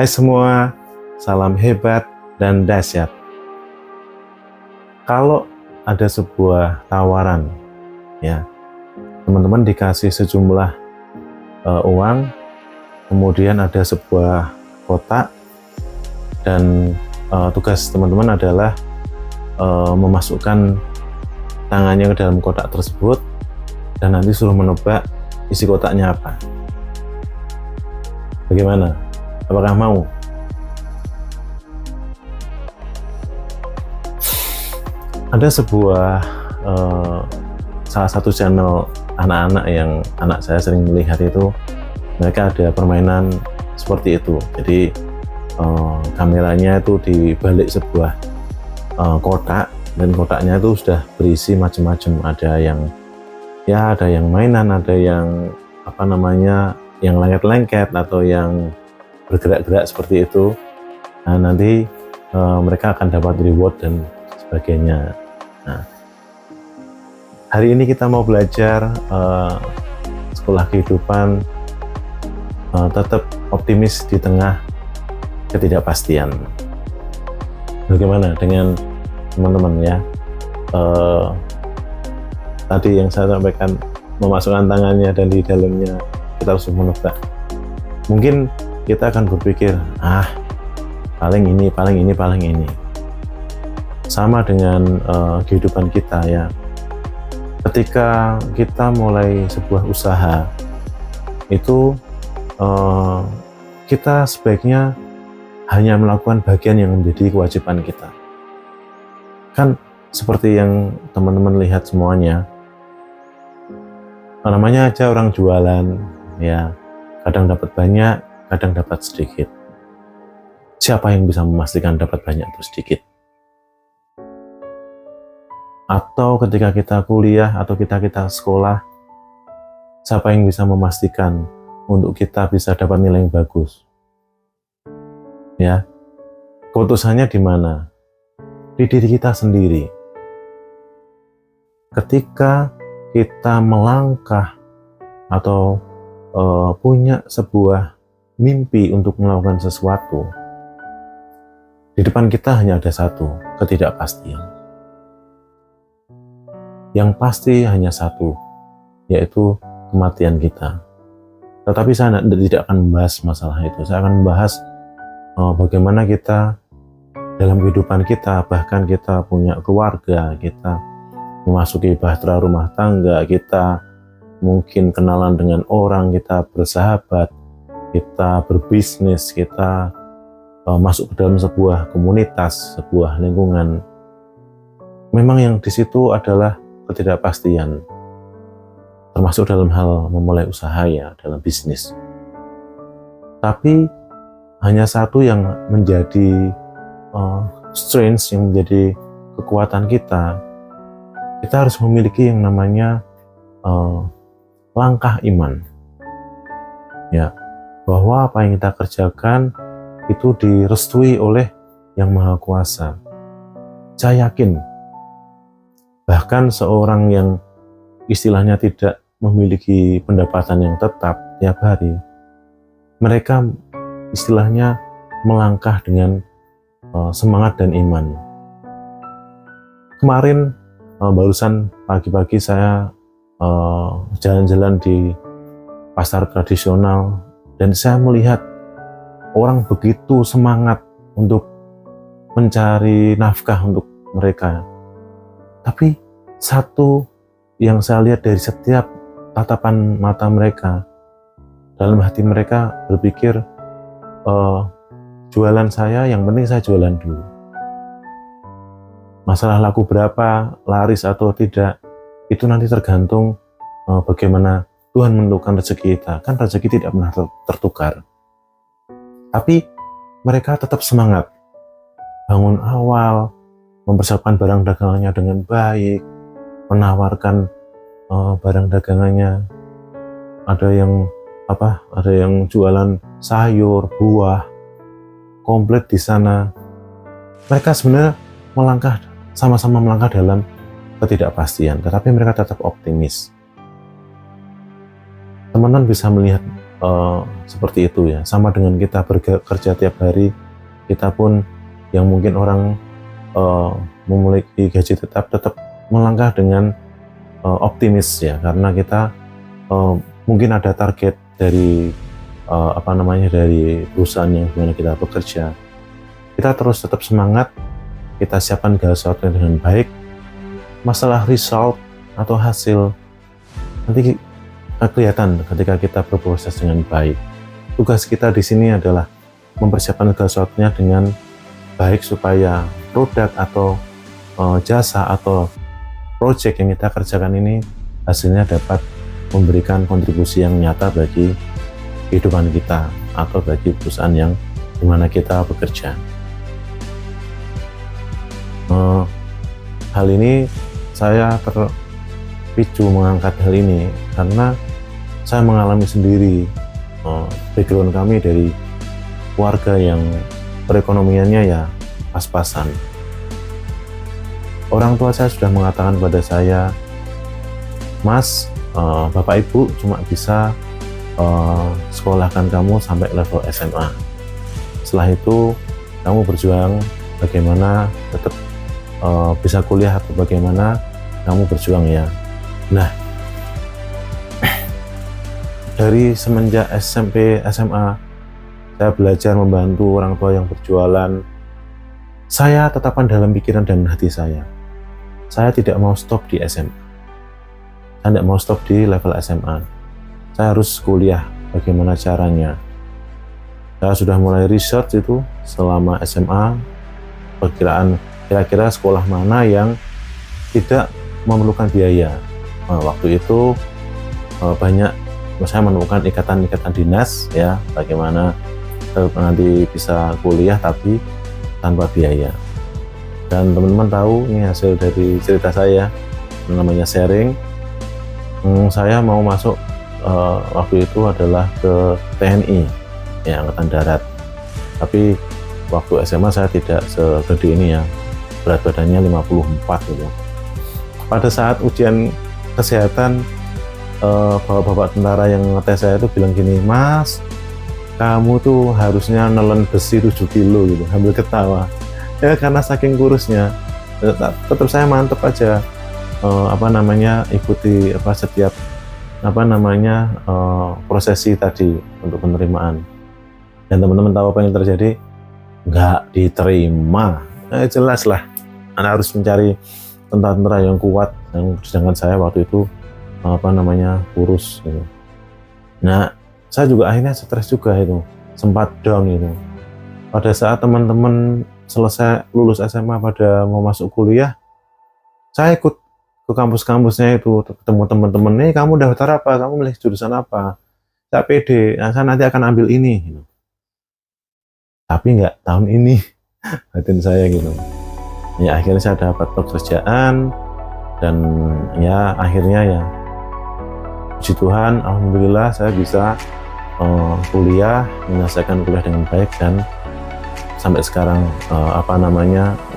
Hai semua, salam hebat dan dahsyat. Kalau ada sebuah tawaran, ya, teman-teman dikasih sejumlah uang, kemudian ada sebuah kotak, dan tugas teman-teman adalah memasukkan tangannya ke dalam kotak tersebut, dan nanti suruh menebak isi kotaknya apa. Bagaimana? Apakah mau? Ada sebuah salah satu channel anak-anak yang anak saya sering melihat itu, mereka ada permainan seperti itu. Jadi kameranya itu di balik sebuah kotak, dan kotaknya itu sudah berisi macam-macam. Ada yang mainan, ada yang yang lengket-lengket, atau yang bergerak-gerak seperti itu. Nah, nanti mereka akan dapat reward dan sebagainya. Nah, hari ini kita mau belajar sekolah kehidupan, tetap optimis di tengah ketidakpastian. Bagaimana dengan teman-teman ya? Tadi yang saya sampaikan, memasukkan tangannya dan di dalamnya kita harus menebak. Mungkin kita akan berpikir, paling ini. Sama dengan kehidupan kita ya. Ketika kita mulai sebuah usaha, itu kita sebaiknya hanya melakukan bagian yang menjadi kewajiban kita. Kan seperti yang teman-teman lihat semuanya, namanya aja orang jualan ya, kadang dapat banyak, kadang dapat sedikit. Siapa yang bisa memastikan dapat banyak atau sedikit? Atau ketika kita kuliah atau kita sekolah, siapa yang bisa memastikan untuk kita bisa dapat nilai yang bagus? Ya, keputusannya di mana? Di diri kita sendiri. Ketika kita melangkah atau punya sebuah mimpi untuk melakukan sesuatu, di depan kita hanya ada satu, ketidakpastian. Yang pasti hanya satu, yaitu kematian kita. Tetapi saya tidak akan membahas masalah itu. Saya akan membahas bagaimana kita dalam kehidupan kita, bahkan kita punya keluarga, kita memasuki bahtera rumah tangga, kita mungkin kenalan dengan orang, kita bersahabat, kita berbisnis, kita masuk ke dalam sebuah komunitas, sebuah lingkungan. Memang yang di situ adalah ketidakpastian, termasuk dalam hal memulai usaha ya, dalam bisnis. Tapi hanya satu yang menjadi strength, yang menjadi kekuatan kita. Kita harus memiliki yang namanya langkah iman, ya, bahwa apa yang kita kerjakan itu direstui oleh Yang Maha Kuasa. Saya yakin, bahkan seorang yang istilahnya tidak memiliki pendapatan yang tetap tiap hari, mereka istilahnya melangkah dengan semangat dan iman. Kemarin barusan pagi-pagi saya jalan-jalan di pasar tradisional, dan saya melihat orang begitu semangat untuk mencari nafkah untuk mereka. Tapi satu yang saya lihat dari setiap tatapan mata mereka, dalam hati mereka berpikir, jualan saya, yang penting saya jualan dulu. Masalah laku berapa, laris atau tidak, itu nanti tergantung bagaimana Tuhan menentukan rezeki kita. Kan rezeki tidak pernah tertukar. Tapi mereka tetap semangat, bangun awal, mempersiapkan barang dagangannya dengan baik, menawarkan barang dagangannya. Ada yang jualan sayur, buah, komplit di sana. Mereka sebenarnya sama-sama melangkah dalam ketidakpastian, tetapi mereka tetap optimis. Teman-teman bisa melihat seperti itu ya. Sama dengan kita bekerja tiap hari, kita pun yang mungkin orang memiliki gaji tetap melangkah dengan optimis ya, karena kita mungkin ada target dari dari perusahaan yang dimana kita bekerja. Kita terus tetap semangat, kita siapkan segala sesuatu dengan baik. Masalah result atau hasil nanti kelihatan ketika kita berproses dengan baik. Tugas kita di sini adalah mempersiapkan segala sesuatunya dengan baik supaya produk atau jasa atau project yang kita kerjakan ini hasilnya dapat memberikan kontribusi yang nyata bagi kehidupan kita atau bagi perusahaan yang dimana kita bekerja. Hal ini saya terpicu mengangkat hal ini karena saya mengalami sendiri. Background kami dari keluarga yang perekonomiannya ya pas-pasan. Orang tua saya sudah mengatakan pada saya, Mas, Bapak Ibu cuma bisa sekolahkan kamu sampai level SMA. Setelah itu kamu berjuang bagaimana tetap bisa kuliah atau bagaimana kamu berjuang ya. Nah, dari semenjak SMP, SMA, saya belajar membantu orang tua yang berjualan. Saya tetapkan dalam pikiran dan hati saya tidak mau stop di SMA. Saya tidak mau stop di level SMA. Saya harus kuliah, bagaimana caranya. Saya sudah mulai research itu selama SMA, perkiraan kira-kira sekolah mana yang tidak memerlukan biaya. Waktu itu banyak saya menemukan ikatan-ikatan dinas ya, bagaimana nanti bisa kuliah tapi tanpa biaya. Dan teman-teman tahu ini hasil dari cerita saya, namanya sharing. Saya mau masuk waktu itu adalah ke TNI ya, Angkatan Darat. Tapi waktu SMA saya tidak segede ini ya, berat badannya 54 gitu. Pada saat ujian kesehatan, bapak-bapak tentara yang ngetes saya itu bilang gini, Mas, kamu tuh harusnya nelen besi 7 kilo gitu, sambil ketawa ya, karena saking kurusnya. Tetap saya mantep aja ikuti setiap prosesi tadi untuk penerimaan. Dan teman-teman tahu apa yang terjadi? Nggak diterima. Jelas lah, Anda harus mencari tentara-tentara yang kuat, yang sedangkan saya waktu itu kurus gitu. Nah, saya juga akhirnya stres juga itu, sempat down itu. Pada saat teman-teman selesai lulus SMA pada mau masuk kuliah, saya ikut ke kampus-kampusnya itu, ketemu teman-teman, nih kamu daftar apa, kamu milih jurusan apa, saya pede, saya nanti akan ambil ini gitu. Tapi nggak tahun ini batin saya gitu. Ya akhirnya saya dapat pekerjaan dan ya akhirnya ya puji Tuhan, alhamdulillah saya bisa kuliah, menyelesaikan kuliah dengan baik, dan sampai sekarang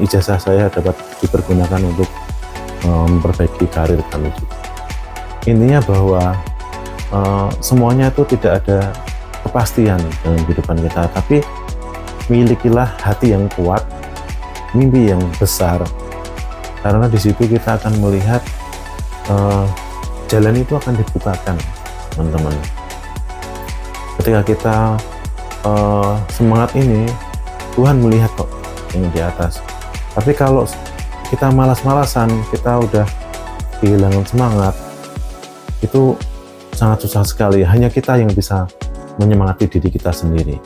ijazah saya dapat dipergunakan untuk memperbaiki karir kami juga. Intinya bahwa semuanya itu tidak ada kepastian dalam kehidupan kita, tapi milikilah hati yang kuat, mimpi yang besar, karena di situ kita akan melihat jalan itu akan dibukakan, teman-teman. Ketika kita semangat ini, Tuhan melihat kok yang di atas. Tapi kalau kita malas-malasan, kita udah kehilangan semangat, itu sangat susah sekali. Hanya kita yang bisa menyemangati diri kita sendiri.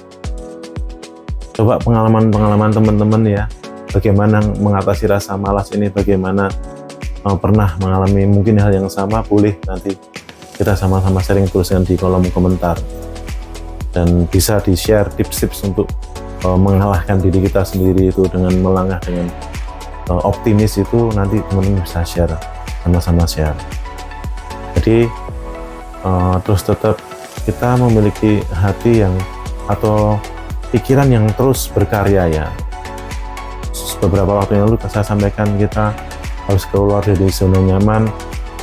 Coba pengalaman-pengalaman teman-teman ya, bagaimana mengatasi rasa malas ini, bagaimana pernah mengalami mungkin hal yang sama, boleh nanti kita sama-sama sharing, tuliskan di kolom komentar, dan bisa di-share tips-tips untuk mengalahkan diri kita sendiri itu dengan melangkah dengan optimis. Itu nanti teman-teman bisa share, sama-sama share. Jadi terus tetap kita memiliki hati yang atau pikiran yang terus berkarya ya. Beberapa waktu yang lalu saya sampaikan, kita harus keluar dari zona nyaman,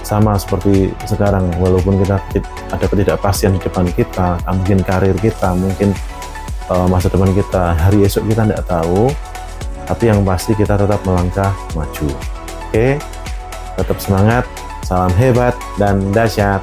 sama seperti sekarang, walaupun kita ada ketidakpastian di depan kita, mungkin karir kita, mungkin masa depan kita, hari esok kita tidak tahu, tapi yang pasti kita tetap melangkah maju. Oke, tetap semangat, salam hebat dan dahsyat.